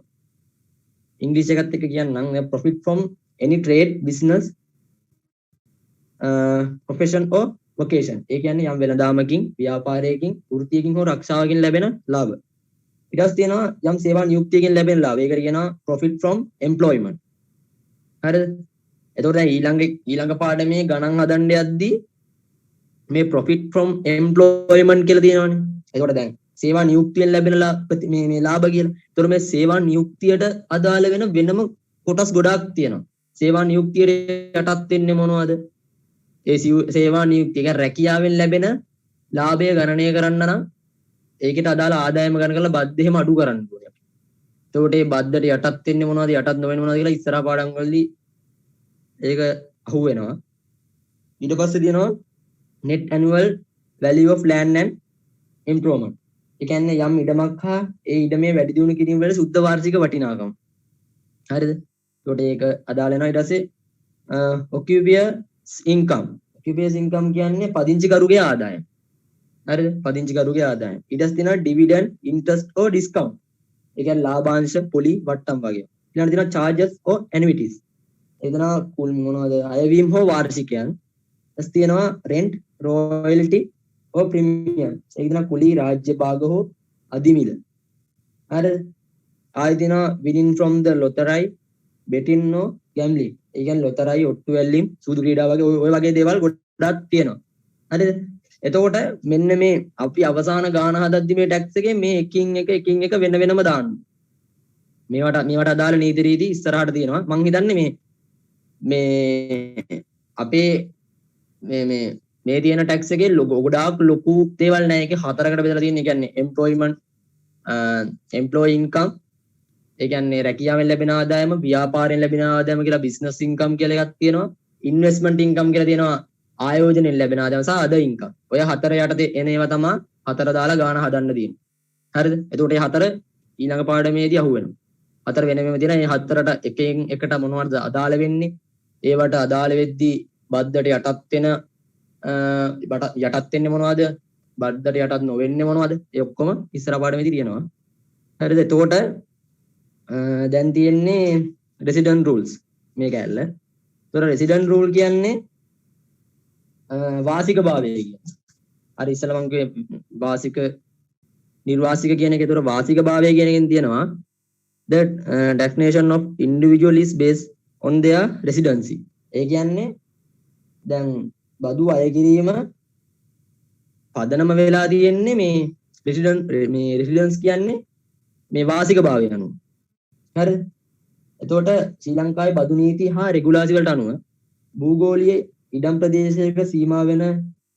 A: ඉංග්‍රීසි එකත් එක්ක කියන්නම් profit from any trade business profession or vocation. ඒ කියන්නේ යම් වෙළඳාමකින් ව්‍යාපාරයකින් වෘත්තියකින් හෝ රක්ෂාවකින් ලැබෙන ලාභ. ඊට පස්සේ තියෙනවා යම් සේවා නියුක්තියකින් ලැබෙන ලාභ. ඒකට කියනවා profit from employment. හරිද? එතකොට දැන් ඊළඟ පාඩමේ ගණන් හදන්න යද්දී මේ profit from employment කියලා තියෙනවානේ. එතකොට දැන් සේවා නියුක්තියෙන් ලැබෙන මේ ලාභ කියලා. ඒතර මේ සේවා නියුක්තියට අදාළ වෙන වෙනම කොටස් ගොඩාක් තියෙනවා. සේවා නියුක්තියට යටත් වෙන්නේ මොනවද? ඒ සේවා නියුක්තිය කියන්නේ රැකියාවෙන් ලැබෙන ලාභය ගණනය කරන්න නම් ඒකට අදාළ ආදායම ගණන කරලා බද්ද එහෙම අඩු කරන්න ඕනේ. එතකොට මේ බද්දට යටත් වෙන්නේ මොනවද යටත් නොවෙන්නේ මොනවද කියලා ඉස්සරහ පාඩම් වලදී ඒක අහු වෙනවා. ඊට පස්සේ තියෙනවා net annual value of land and improvement. ඒ කියන්නේ යම් ඉඩමක් හා ඒ ඉඩමේ වැඩි දියුණු කිරීම වල සුද්ධ වාර්ෂික වටිනාකම. හරිද? එතකොට ඒක අදාළ වෙනවා. ඊට පස්සේ occupiers income. occupiers income කියන්නේ පදිංචිකරුගේ ආදායම. හරිද? පදිංචිකරුගේ ආදායම. ඊට පස්සේ තියෙනවා dividend, interest or discount. ඒ කියන්නේ ලාභාංශ, පොලි, වට්ටම් වගේ. ඊළඟට තියෙනවා charges or annuities. එතන කුල් මොනවද? අයවීම හෝ වාර්ෂිකයන්. ඊට තියෙනවා rent, royalty or premium. ඒක තියෙනවා කුලී, රාජ්‍ය භාග හෝ අධිමිල. හරිද? ආයෙ තියෙනවා winning from the lottery, betting or gambling. ඒ කියන්නේ ලොතරැයි, ඔට්ටු වැල්ලීම්, සූදු ක්‍රීඩා වගේ ඔය වගේ දේවල් ගොඩක් තියෙනවා. හරිද? එතකොට මෙන්න මේ අපි අවසාන ගාන හදද්දි මේ ටැක්ස් එකේ මේ එකින් එක වෙන වෙනම දාන්න. මේවට අදාළ නීති රීති ඉස්සරහට තියෙනවා. මං හිතන්නේ මේ අපේ මේ තියෙන ටැක්ස් එකේ ගොඩාක් ලොකු දේවල් නැහැ. ඒකේ හතරකට බෙදලා තියෙනවා. ඒ කියන්නේ employment employee income, ඒ කියන්නේ රැකියාවෙන් ලැබෙන ආදායම, ව්‍යාපාරයෙන් ලැබෙන ආදායම කියලා business income කියලා එකක් තියෙනවා. investment income කියලා තියෙනවා. ආයෝජනෙන් ලැබෙන ආදායම සහ other income. ඔය හතර යටතේ එන ඒවා තමයි හතර දාලා ගාන හදන්න තියෙන්නේ. හරිද? එතකොට මේ හතර ඊළඟ පාඩමේදී අහු වෙනවා. හතර වෙනම තියෙනවා. මේ හතරට එකෙන් එකට මොනවද අදාළ වෙන්නේ? ඒවට අදාළ වෙද්දී බද්දට යටත් වෙන්නේ මොනවද? බද්දට යටත් නොවෙන්නේ මොනවද? ඒ ඔක්කොම ඉස්සර පාඩමේදී තියෙනවා. හරිද? එතකොට දැන් තියෙන්නේ resident rules මේක ඇල්ල. ඒතර resident rule කියන්නේ වාසික භාවය කියන්නේ. අර ඉස්සෙල්ලා මම කිව්වේ වාසික නිර්වාසික කියන එක. ඒතර වාසික භාවය කියන එකෙන් තියෙනවා the definition of individual is based on their residency. ඒ කියන්නේ දැන් බදු අය කිරීම පදනම වෙලා තියෙන්නේ මේ residence කියන්නේ මේ වාසික භාවය අනුව. හරිද? එතකොට ශ්‍රී ලංකාවේ බදු නීති හා රෙගුලාසි වලට අනුව භූගෝලීය ඉඩම් ප්‍රදේශයක සීමා වෙන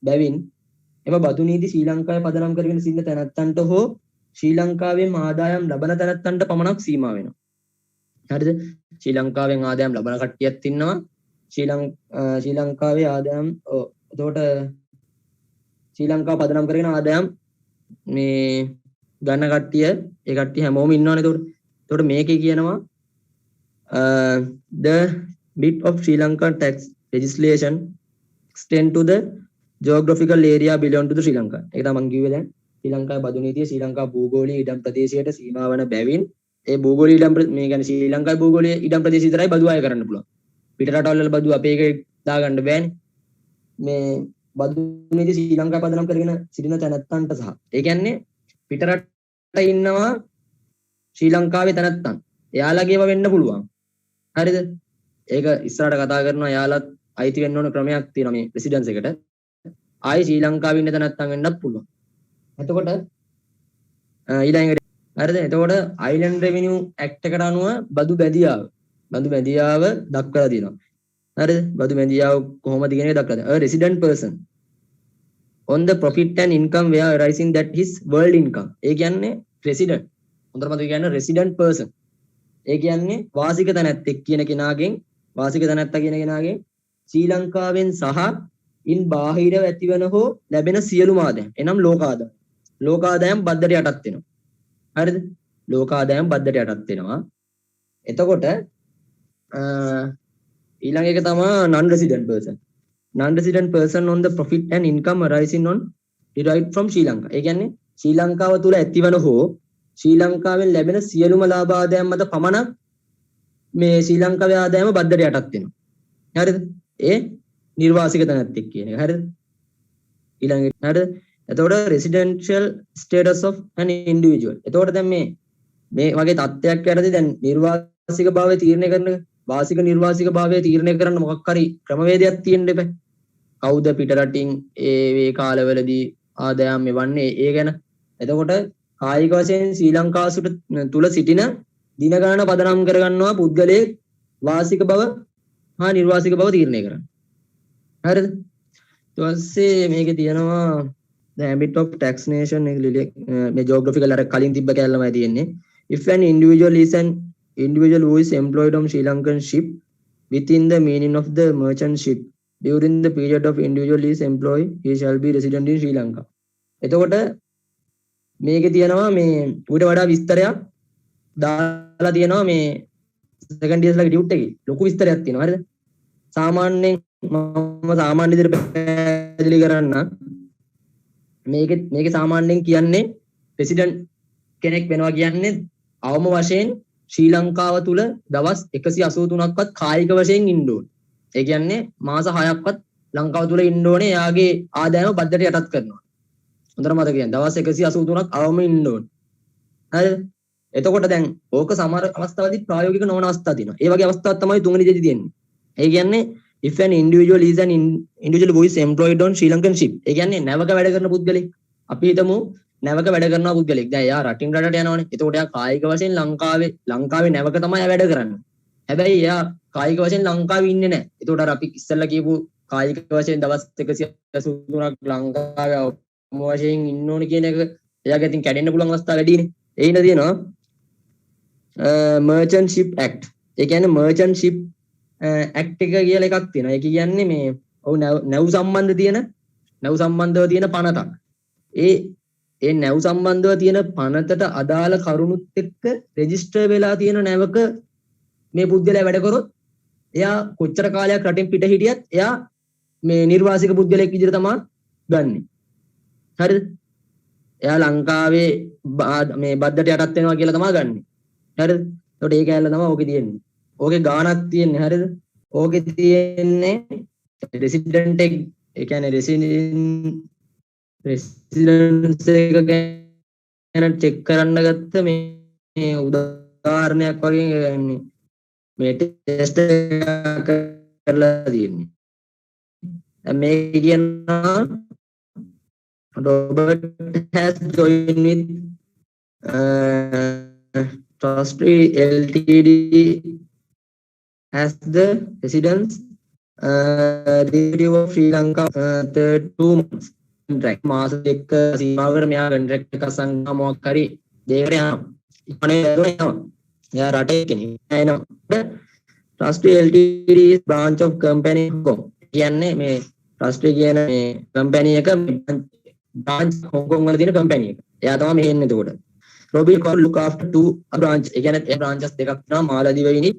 A: බැවින් එම බදු නීති ශ්‍රී ලංකාවේ පදනම් කරගෙන සිටින තැනැත්තන්ට හෝ ශ්‍රී ලංකාවෙන් ආදායම් ලබන තැනැත්තන්ට පමණක් සීමා වෙනවා. හරිද? ශ්‍රී ලංකාවෙන් ආදායම් ලබන කට්ටියක් ඉන්නවා. ශ්‍රී ලංකාවේ ආදායම් එතකොට ශ්‍රී ලංකාව පදනම් කරගෙන ආදායම් මේ ගන්න කට්ටිය ඒ කට්ටිය හැමෝම ඉන්නවනේ. එතකොට මේකේ කියනවා the bit of Sri Lankan tax legislation extend to the geographical area belong to the Sri Lanka. ඒක තමයි මම කිව්වේ දැන් ශ්‍රී ලංකාවේ බදු නීතිය ශ්‍රී ලංකා භූගෝලීය ඉඩම් ප්‍රදේශයට සීමා වන බැවින් ඒ භූගෝලීය ඉඩම් මේ කියන්නේ ශ්‍රී ලංකාවේ භූගෝලීය ඉඩම් ප්‍රදේශ විතරයි බදු ආය කරන්න පුළුවන්. පිට රටවල් වල බදු අපේ එකේ දාගන්න බෑනේ. මේ බදු නීතිය ශ්‍රී ලංකාව පදනම් කරගෙන සිටින තැනැත්තන්ට සහ ඒ කියන්නේ පිට රට ඉන්නවා ශ්‍රී ලංකාවේ තැනැත්තන්. එයාලගේව වෙන්න පුළුවන්. හරිද? ඒක ඉස්සරහට කතා කරනවා යාලත් අයිති වෙන්න ඕන ක්‍රමයක් තියෙනවා මේ රෙසිඩන්ස් එකට. ආයි ශ්‍රී ලංකාවේ ඉන්න තැනැත්තන් වෙන්නත් පුළුවන්. එතකොට ඊළඟට හරිද? එතකොට අයිලන්ඩ් රෙවිනියු ඇක්ට් එකට අනුව බදු බැඳියාව දක්වලා තියෙනවා. හරිද? බදු බැඳියාව කොහොමද කියන එක දක්වලා තියෙනවා. A resident person on the profit and income where arising that his world income. ඒ කියන්නේ resident. හොඳට මතක ගන්න resident person. ඒ කියන්නේ වාසික තැනැත්තෙක් කියන කෙනාගෙන් වාසික තැනැත්තා කියන කෙනාගෙන් ශ්‍රී ලංකාවෙන් සහ ඉන් බාහිරව ඇතිවන හෝ ලැබෙන සියලුම ආදායම් එනම් ලෝකාදායම් බද්දට යටත් වෙනවා. හරිද? ලෝකාදායම් බද්දට යටත් වෙනවා. එතකොට ඊළඟ එක තමයි non resident person. Non resident person on the profit and income arising on derived from Sri Lanka. ඒ කියන්නේ ශ්‍රී ලංකාව තුල ඇතිවන හෝ ශ්‍රී ලංකාවෙන් ලැබෙන සියලුම ලාභ ආදායම් මත පමණක් මේ ශ්‍රී ලංකාවේ ආදායම බද්දට යටත් වෙනවා. හරිද? ඒ නිර්වාසික තැනැත්තෙක් කියන එක. හරිද? ඊළඟට හරිද? එතකොට residential status of an individual. එතකොට දැන් මේ වගේ තත්ත්වයක් යටතේ දැන් නිර්වාසික භාවය තීරණය කරන වාසික නිර්වාසික භාවය තීරණය කරන්න මොකක් හරි ක්‍රමවේදයක් තියෙන්න එපා. කවුද පිට රටින් ඒ කාලවලදී ආදායම් මෙවන්නේ ඒ ගැන. එතකොට කායික වශයෙන් ශ්‍රී ලංකාව තුල සිටින දින ගණන පදනම් කරගන්නවා පුද්ගලයේ වාසික බව හා නිර්වාසික බව තීරණය කරන්න. හරිද? ඊට පස්සේ මේකේ තියෙනවා the ambit of taxation එක මේ geographical අර කලින් තිබ්බ කැලලමයි තියෙන්නේ. If an individual is an individual who is employed on Sri Lankan ship within the meaning of the merchant ship during the period of individual is employed, he shall be resident in Sri Lanka. එතකොට මේකේ තියෙනවා මේ ඌට වඩා විස්තරයක් දාලා තියෙනවා මේ සෙකන්ඩ් ඉයර්ස් ලගේ ඩියුට් එකේ ලොකු විස්තරයක් තියෙනවා. හරිද? සාමාන්‍යයෙන් මම සාමාන්‍ය විදිහට පැහැදිලි කරන්න මේකේ සාමාන්‍යයෙන් කියන්නේ ප්‍රෙසිඩන්ට් කෙනෙක් වෙනවා කියන්නේ අවම වශයෙන් ශ්‍රී ලංකාව තුල දවස් 183ක්වත් කායික වශයෙන් ඉන්න ඕනේ. ඒ කියන්නේ මාස 6ක්වත් ලංකාව තුල ඉන්න ඕනේ. එයාගේ ආදායම බද්දට යටත් කරනවා. හොඳට මතක තියාගන්න. දවස් 183ක් අවම ඉන්න ඕනේ. හරිද? එතකොට දැන් ඕක සමහර අවස්ථාවලදී ප්‍රායෝගික නොවන අවස්ථා තියෙනවා. ඒ වගේ අවස්ථාවක් තමයි තුන්වෙනි දෙදී තියෙන්නේ. ඒ කියන්නේ if an individual is an individual who is employed on Sri Lankan ship. ඒ කියන්නේ නැවක වැඩ කරන පුද්ගලෙක්. අපි හිතමු නැවක වැඩ කරන පුද්ගලෙක්. දැන් එයා රටින් රටට යනවනේ. එතකොට එයා කායික වශයෙන් ලංකාවේ නැවක තමයි වැඩ කරන්නේ. හැබැයි එයා කායික වශයෙන් ලංකාවේ ඉන්නේ නැහැ. එතකොට අර අපි ඉස්සෙල්ලා කියපු කායික වශයෙන් දවස් 183ක් ලංකාවේ අවම වශයෙන් ඉන්න ඕනේ කියන එක එයාගේ අතින් කැඩෙන්න පුළුවන් අවස්ථා වැඩිනේ. ඒ හින්දා තියෙනවා merchant ship act. ඒ කියන්නේ merchant ship act එක කියලා එකක් තියෙනවා. ඒක කියන්නේ මේ නැව් සම්බන්ධව තියෙන පනතක්. ඒ නැව් සම්බන්ධව තියෙන පනතට අදාළ කරුණුත් එක්ක රෙජිස්ටර් වෙලා තියෙන නැවක මේ පුද්ගලයා වැඩ කරොත් එයා කොච්චර කාලයක් රටින් පිට හිටියත් එයා මේ නිර්වාසික පුද්ගලයෙක් විදිහට තමයි ගන්නෙ. හරිද? එයා ලංකාවේ මේ බද්දට යටත් වෙනවා කියලා තමයි ගන්නෙ. හරිද? ඒකට ඒ කැලල තමයි ඕකේ තියෙන්නේ. ඕකේ ගාණක් තියෙන්නේ. හරිද? ඕකේ තියෙන්නේ රෙසිඩන්ට් එක. ඒ කියන්නේ රෙසිඩන්ස් එක ගැන චෙක් කරන්න ගත්ත මේ උදාහරණයක් වගේ මේ ටෙස්ට් එක කරලා තියෙන්නේ. මේ කියනවා Robert has joined with Trustee Ltd as the residence representative of Sri Lanka 2 months contract. මාස දෙක සීමාවකට මෙයා කොන්ට්‍රැක්ට් එක අසංගම මොකක් හරි දෙයකට යනවා. ඉක්මනේ යනවා. එයා රටේ කෙනෙක්. එනවා. Trustee Ltd is branch of company Hong Kong. කියන්නේ මේ Trustee කියන මේ company එක branch Hong Kong වල තියෙන company එක. එයා තමයි මේ එන්නේ එතකොට. Robbie call look after two branch. ඒ කියන්නේ ඒ branches දෙකක් තියෙනවා. මාලදිවයිනි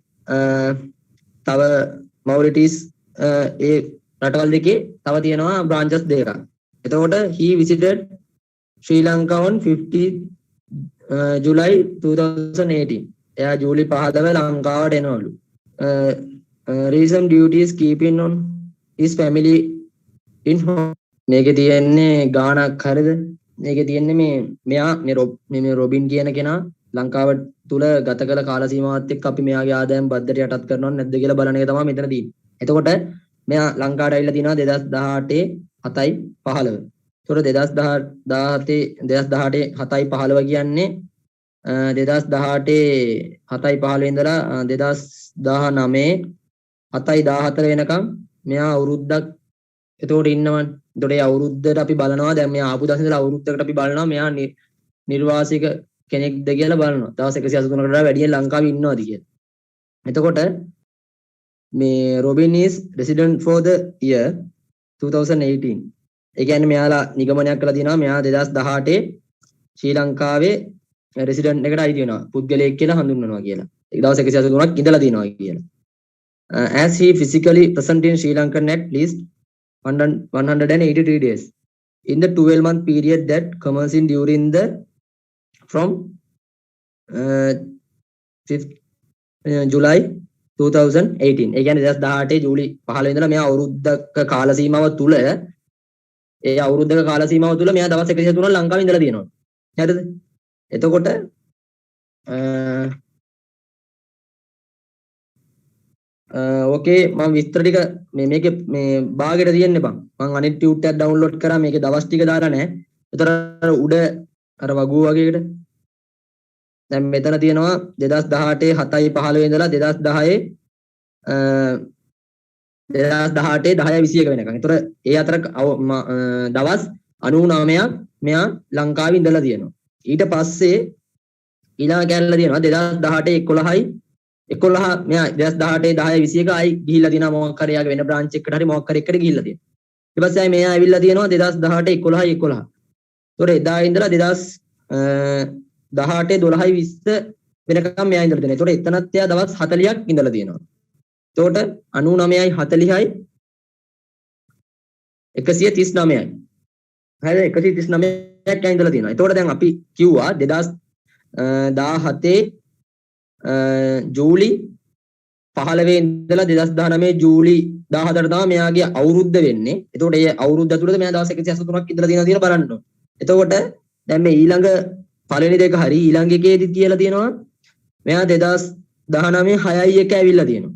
A: තව Mauritius ඒ රටවල් දෙකේ තව තියෙනවා branches දෙකක්. එතකොට he visited Sri Lanka on 50 July 2018. එයා ජූලි 5 දවසේ ලංකාවට එනවලු. Recent duties keeping on his family in home. මේකේ තියෙන්නේ ගාණක් හරිද? මේකේ තියෙන්නේ මෙයා මේ රොබින් කියන කෙනා ලංකාව තුල ගත කළ කාල සීමාවත් එක්ක අපි මෙයාගේ ආදායම් බද්දට යටත් කරනවද නැද්ද කියලා බලන එක තමයි මෙතන තියෙන්නේ. එතකොට මෙයා ලංකාවට ඇවිල්ලා තිනවා 2018 7යි 15. ඒතකොට 2018 7යි 15 කියන්නේ 2018 7යි 15 ඉඳලා 2019 7යි 14 වෙනකම් මෙයා අවුරුද්දක් එතකොට ඉන්නවනේ. එතකොට ඒ අවුරුද්දට අපි බලනවා දැන් මෙයා ආපු දවසේ ඉඳලා අවුරුද්දකට අපි බලනවා මෙයා නිර්වාසික කෙනෙක්ද කියලා බලනවා. දවස් 183කට වඩා වැඩියෙන් ලංකාවේ ඉන්නවද කියලා. එතකොට මේ Robin is resident for the year 2018. ඒ කියන්නේ මෙයාලා නිගමනයක් කළා තියෙනවා මෙයා 2018 ශ්‍රී ලංකාවේ රෙසිඩන්ට් එකට අයිති වෙනවා. පුද්ගලයෙක් කියලා හඳුන්වනවා කියලා. ඒ දවස් 183ක් ඉඳලා තියෙනවා කියලා. As he physically present in Sri Lankan at least 183 days in the 12-month period that commencing during the from 5th July 2018. ඒ කියන්නේ 2018 ජූලි 15 ඉඳලා මෙයා අවුරුද්දක කාල සීමාව තුල අවුරුද්දක කාල සීමාව තුල මෙයා දවස් 183ක් ලංකාවේ ඉඳලා තියෙනවා. හරිද? එතකොට ඕකේ මම විස්තර ටික මේකේ මේ භාගයට තියෙන්නේ බං. මම අනිත් ටියුට් එකක් ඩවුන්ලෝඩ් කරා මේකේ දවස් ටික දාලා නැහැ. ඒතර උඩ අර වගුව වගේකට දැන් මෙතන තියෙනවා 2018 7යි 15 ඉඳලා 2018 10යි 21 වෙනකන්. ඒතර ඒ අතර දවස් 99ක් මෙයා ලංකාවේ ඉඳලා තියෙනවා. ඊට පස්සේ ඊළඟ කැලල තියෙනවා 2018 11 මෙයා 2018 10 21 ආයි ගිහිල්ලා තියෙනවා මොකක් හරි යාගේ වෙන බ්‍රාන්ච් එකකට හරි මොකක් හරි එකට ගිහිල්ලා තියෙනවා. ඊට පස්සේ ආයි මෙයා ඇවිල්ලා තියෙනවා 2018 11. ඒතකොට එදා ඉඳලා 2018 12 20 වෙනකම් මෙයා ඉඳලා තියෙනවා. ඒතකොට එතනත් එයා දවස් 40ක් ඉඳලා තියෙනවා. එතකොට 99යි 40යි 139යි. හරිද 139ක් ඉඳලා තියෙනවා. එතකොට දැන් අපි කිව්වා 2017 ජූලි 15 ඉඳලා 2019 ජූලි 14 තමයි මෙයාගේ අවුරුද්ද වෙන්නේ. එතකොට මේ අවුරුද්ද ඇතුළත මෙයා දවස් 183ක් ඉඳලා තියෙනවා කියලා බලන්න ඕන. එතකොට දැන් මේ ඊළඟ පළවෙනි දෙක හරි ඊළඟ එකේදී කියලා තියෙනවා මෙයා 2019 6යි 1 ඇවිල්ලා තියෙනවා.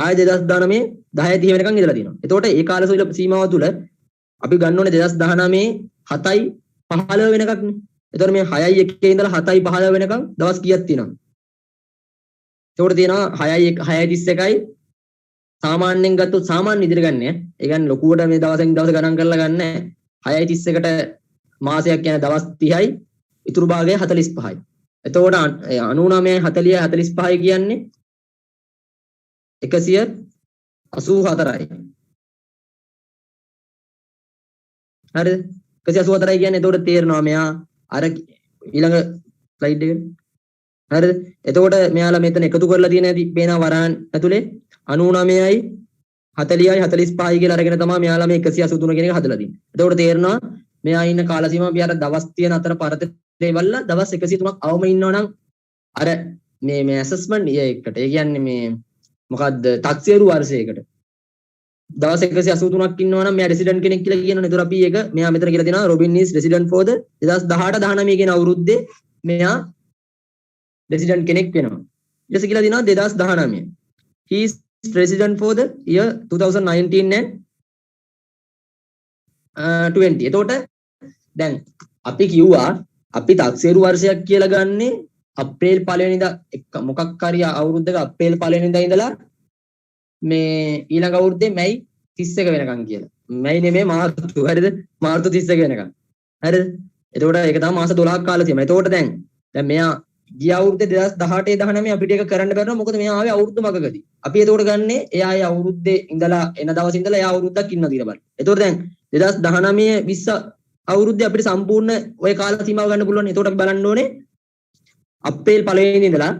A: ආයෙ 2019 10යි 30 වෙනකන් ඉඳලා තියෙනවා. එතකොට ඒ කාල සීමාව තුළ අපි ගන්න ඕනේ 2019 7යි 15 වෙනකක්නේ. එතකොට මේ 6යි 1 ඉඳලා 7යි 15 වෙනකන් දවස් කීයක් තියෙනවද? එතකොට තියෙනවා 6යි 31යි සාමාන්‍යයෙන් ගත්තොත් සාමාන්‍ය ඉදිරිය ගන්න. ඒ කියන්නේ ලොකුවට මේ දවසෙන් දවස ගණන් කරලා ගන්න. 6යි 31ට මාසයක් කියන්නේ දවස් 30යි ඉතුරු භාගය 45යි. එතකොට 99යි 40යි 45යි කියන්නේ 184යි. හරිද? 184යි කියන්නේ එතකොට තේරෙනවා මෙයා අර ඊළඟ ස්ලයිඩ් එකට. හරිද? එතකොට මෙයාලා මෙතන එකතු කරලා තියෙන පේනවා වරහන් ඇතුලේ 99යි 40යි 45යි කියලා අරගෙන තමයි මෙයාලා මේ 183 කියන එක හදලා තියෙන්නේ. එතකොට තේරෙනවා මෙයා ඉන්න කාල සීමාව අපි අර දවස් තියෙන අතර පරතරේ වල්ලා දවස් 103ක් අවම ඉන්නවනම් අර මේ ඇසස්මන්ට් එකට ඒ කියන්නේ මේ මොකද්ද තක්සේරු වර්ෂයකට දවස් 183ක් ඉන්නවනම් මෙයා රෙසිඩන්ට් කෙනෙක් කියලා කියනවනේ. ඒතර අපි ඒක මෙයා මෙතන කියලා තියෙනවා Robin is resident for the 2018 19 කියන අවුරුද්දේ මෙයා resident කෙනෙක් වෙනවා. ඊට පස්සේ කියලා තියෙනවා 2019. He is resident for the year 2019 and 20. එතකොට දැන් අපි කිව්වා අපි තක්සේරු වර්ෂයක් කියලා ගන්නේ අප්‍රේල් 1 වෙනිදා මොකක් හරි අවුරුද්දක අප්‍රේල් 1 වෙනිදා ඉඳලා මේ ඊළඟ අවුරුද්දේ මැයි 31 වෙනකන් කියලා. මැයි නෙමෙයි මාර්තු. හරිද? මාර්තු 31 වෙනකන්. හරිද? එතකොට ඒක තමයි මාස 12ක් කාලය තියෙනවා. එතකොට දැන් මෙයා ගිය අවුරුද්දේ 2018 19 අපිට ඒක කරන්න බැරිනවා. මොකද මෙයා ආවේ අවුරුදු මගකදී. අපි එතකොට ගන්නේ එයා ඒ අවුරුද්දේ ඉඳලා එන දවස් ඉඳලා එයා අවුරුද්දක් ඉන්නවා කියලා බලන්න. එතකොට දැන් 2019 20 අවුරුද්දේ අපිට සම්පූර්ණ ওই කාල සීමාව ගන්න පුළුවන්. එතකොට අපි බලන්න ඕනේ අප්‍රේල් 1 වෙනිදා ඉඳලා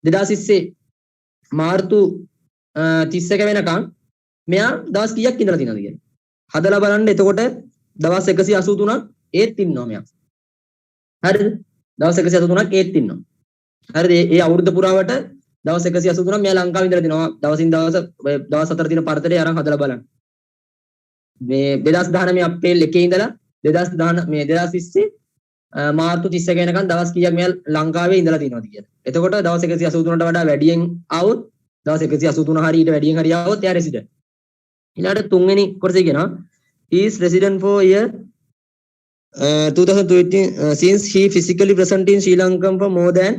A: 2020 මාර්තු 31 වෙනකන් මෙයා දවස් කීයක් ඉඳලා තියෙනවද කියලා. හදලා බලන්න. එතකොට දවස් 183ක් ඒත් ඉන්නවා මෙයා. හරිද? දවස් 183ක් ඒත් ඉන්නවා. හරිද? ඒ අවුරුද්ද පුරාවට දවස් 183ක් මෙයා ලංකාවේ ඉඳලා තිනවා. දවසින් දවස් 4 දින පරතරේ අරන් හදලා බලන්න. මේ 2019 අප්‍රේල් 1 ඉඳලා 2010 මේ 2020 මාර්තු 31 වෙනකන් දවස් කීයක් මෙයා ලංකාවේ ඉඳලා තියෙනවද කියලා. එතකොට දවස් 183ට වඩා වැඩියෙන් આવොත් දවස් 183 හරි ඊට වැඩියෙන් හරි આવොත් එයා රෙසිඩන්ට්. ඊළඟට තුන්වෙනි කොටසේ කියනවා he is resident for year 2020 since he physically present in Sri Lanka for more than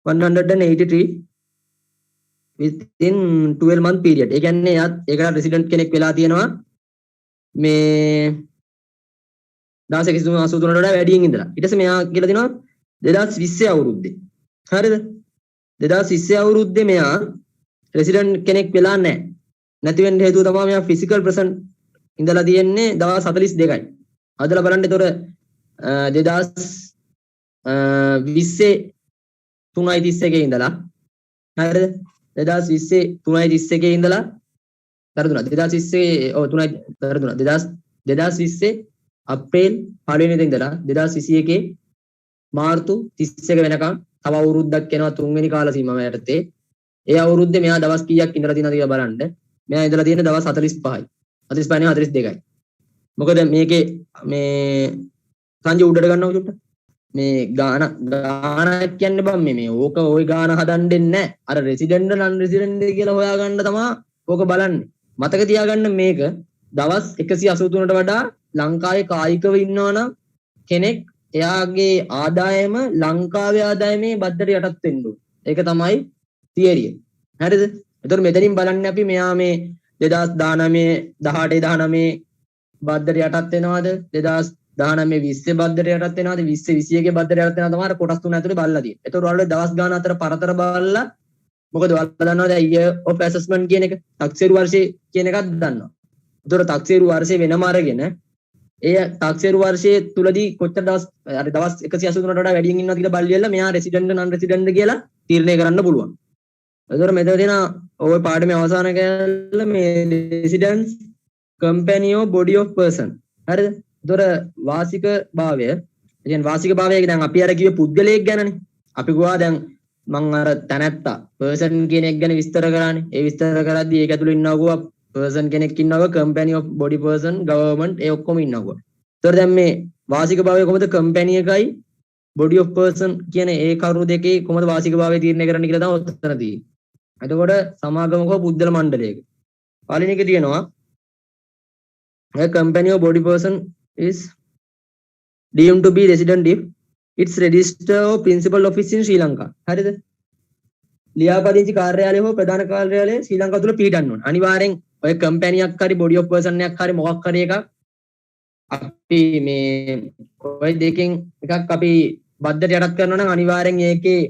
A: 183 within 12 month period. ඒ කියන්නේ එයාත් ඒකට රෙසිඩන්ට් කෙනෙක් වෙලා තියෙනවා මේ දවස් 183ට වඩා වැඩියෙන් ඉඳලා. ඊට පස්සේ මෙයා කියලා දෙනවා 2020 අවුරුද්දේ. හරිද? 2020 අවුරුද්දේ මෙයා රෙසිඩන්ට් කෙනෙක් වෙලා නැහැ. නැති වෙන්න හේතුව තමයි මෙයා ෆිසිකල් ප්‍රසන්ට් ඉඳලා තියෙන්නේ දවස් 42යි. හදලා බලන්න ඒතොර 2020 3:31 ඉඳලා හරිද? 2020 3:31 ඉඳලා පෙරදුනා 2020 ඔව් 3යි පෙරදුනා 2020 අප්‍රේල් 1 වෙනිදා ඉඳලා 2021 මාර්තු 31 වෙනකම් තව අවුරුද්දක් යනවා තුන්වෙනි කාල සීමාව යටතේ. ඒ අවුරුද්දේ මෙයා දවස් කීයක් ඉඳලා තියෙනවද කියලා බලන්න. මෙයා ඉඳලා තියෙන දවස් 45යි. 45 නේ 42යි. මොකද මේකේ මේ සංජය උඩට ගන්නව චුට්ට. මේ ගාන කියන්නේ බම් මේ ඕක ওই ගාන හදන්න දෙන්නේ නැහැ. අර රෙසිඩන්ට් නන් රෙසිඩන්ට් කියලා හොයාගන්න තමයි ඕක බලන්නේ. මතක තියාගන්න මේක දවස් 183ට වඩා ලංකාවේ කායිකව ඉන්නවනම් කෙනෙක් එයාගේ ආදායම ලංකාවේ ආදායමේ බද්දට යටත් වෙන්න ඕන. ඒක තමයි තියරිය. හරිද? එතකොට මෙතනින් බලන්නේ අපි මෙයා මේ 2019 18 19 බද්දට යටත් වෙනවද? 2019 20 බද්දට යටත් වෙනවද? 20 21 බද්දට යටත් වෙනවද? තමයි කොටස් තුන ඇතුලේ බලලා තියෙන්නේ. එතකොට ඔයාලට දවස් ගාන අතර පරතර බලලා මොකද ඔයාලා දන්නවද year of assessment කියන එක? තක්සේරු වර්ෂය කියන එකක් දන්නවා. එතකොට තක්සේරු වර්ෂය වෙනම අරගෙන ඒ තක්සේරු වර්ෂයේ තුලදී කොච්චර දවස් දවස් 183ට වඩා වැඩියෙන් ඉන්නවද කියලා බලලා මෙයා රෙසිඩන්ට් නන් රෙසිඩන්ට් කියලා තීරණය කරන්න පුළුවන්. එතකොට මෙතන තියෙන ඔය පාඩමේ අවසාන කැලේ මේ residents company of body of person. හරිද? එතකොට වාසික භාවය කියන්නේ වාසික භාවය දැන් අපි අර කිව්වේ පුද්ගලයෙක් ගැනනේ. අපි ගුවා දැන් මං අර තැනැත්තා පර්සන් කියන එක ගැන විස්තර කරානේ. ඒ විස්තර කරද්දී ඒක ඇතුළේ ඉන්නවා පර්සන් කෙනෙක් ඉන්නවා company of body person government ඒ ඔක්කොම ඉන්නවා. ඒතර දැන් මේ වාසික භාවය කොහොමද කම්පැනි එකයි බොඩි ඔෆ් පර්සන් කියන ඒ කරුණු දෙකේ කොහොමද වාසික භාවය තීරණය කරන්න කියලා තමයි උත්තර තියෙන්නේ. එතකොට සමාගමක පුද්ගල මණ්ඩලයක පළවෙනි එක තියෙනවා a company or body person is deemed to be resident if its register or principal office in Sri Lanka. හරිද? ලියාපදිංචි කාර්යාලය හෝ ප්‍රධාන කාර්යාලය ශ්‍රී ලංකාව තුල පිහිටන්න ඕන. අනිවාර්යෙන් ඔය කම්පැනියක් හරි බොඩි ඔෆ් පර්සන් එකක් හරි මොකක් හරි එකක් අපි මේ ඔය දෙකෙන් එකක් අපි බද්දට යටත් කරනවා නම් අනිවාර්යෙන් ඒකේ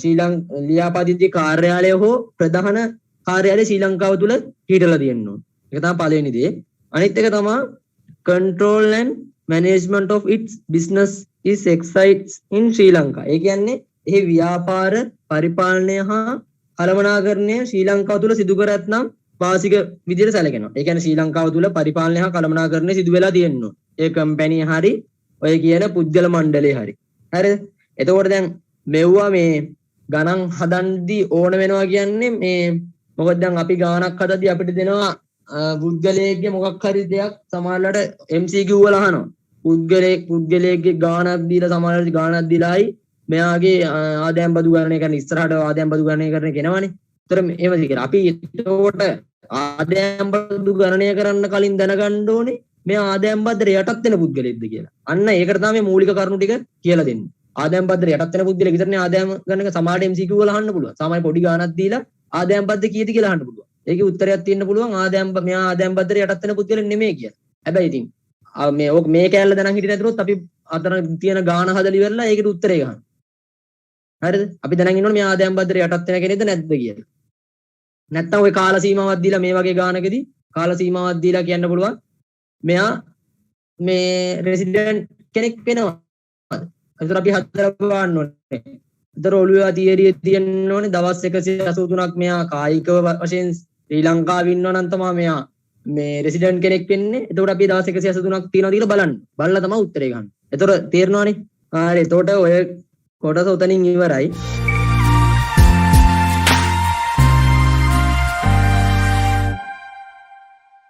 A: ශ්‍රී ලංකා ලියාපදිංචි කාර්යාලය හෝ ප්‍රධාන කාර්යාලය ශ්‍රී ලංකාව තුල පිහිටලා තියෙන්න ඕන. ඒක තමයි පළවෙනි දේ. අනිත් එක තමයි control and management of its business is exercised in Sri Lanka. ඒ කියන්නේ එහි ව්‍යාපාර පරිපාලනය හා කළමනාකරණය ශ්‍රී ලංකාව තුල සිදු කර ඇතනම් වාසික විදිහට සැලකෙනවා. ඒ කියන්නේ ශ්‍රී ලංකාව තුල පරිපාලනය හා කළමනාකරණය සිදු වෙලා තියෙනවා. ඒ කම්පැනි හරි ඔය කියන පුද්ගල මණ්ඩලේ හරි. හරිද? එතකොට දැන් මෙව්වා මේ ගණන් හදන්දී ඕන වෙනවා කියන්නේ මේ මොකද දැන් අපි ගානක් හදද්දී අපිට දෙනවා පුද්ගලයෙක්ගේ මොකක් හරි දෙයක් සමහරවිට MCQ වල අහනවා. පුද්ගලයෙක්ගේ ගානක් දීලා සමහරවිට ගානක් දීලායි මෙයාගේ ආදායම් බදු ගණනය කරන ඉස්සරහට ආදායම් බදු ගණනය කරන කෙනවනේ. ඒතර එහෙමද කියලා. අපි ඒකට ආදායම් බදු ගණනය කරන්න කලින් දැනගන්න ඕනේ මෙයා ආදායම් බද්දට යටත් වෙන පුද්ගලයෙක්ද කියලා. අන්න ඒකට තමයි මේ මූලික කරුණු ටික කියලා දෙන්නේ. ආදායම් බද්දට යටත් වෙන පුද්ගලයෙක් විතරනේ ආදායම් ගණනක සමහරට MCQ වල අහන්න පුළුවන්. සාමාන්‍ය පොඩි ගානක් දීලා ආදායම් බද්ද කීයද කියලා අහන්න පුළුවන්. ඒකේ උත්තරයක් තියෙන්න පුළුවන් මෙයා ආදායම් බද්දට යටත් වෙන පුද්ගලෙක් නෙමෙයි කියලා. හැබැයි ඉතින් මේ කෑල්ල දැනන් හිටියේ නැතුනොත් අපි අතන තියෙන ගාන හදලා ඉවරලා ඒකට උත්තරේ ගන්න. හරිද? අපි දැනන් ඉන්නවනේ මෙයා ආදායම් බද්දට යටත් වෙන කෙනෙක්ද නැද්ද කියලා. නැත්තම් ওই කාල සීමාවක් දීලා මේ වගේ ගානකදී කාල සීමාවක් දීලා කියන්න පුළුවන් මෙයා මේ රෙසිඩන්ට් කෙනෙක් වෙනවා. ඒතර අපි හතර බලන්න ඕනේ. ඒතර ඔළුවේ තියරිය තියෙන්න ඕනේ දවස් 183ක් මෙයා කායිකව වශයෙන් ශ්‍රී ලංකාවේ ඉන්නවා නම් තමයි මෙයා මේ රෙසිඩන්ට් කෙනෙක් වෙන්නේ. එතකොට අපි දවස් 183ක් තියනවාද කියලා බලන්න. බලලා තමයි උත්තරේ ගන්න. ඒතර තේරෙනවනේ. හරි. එතකොට ඔය කොටස උතනින් ඉවරයි.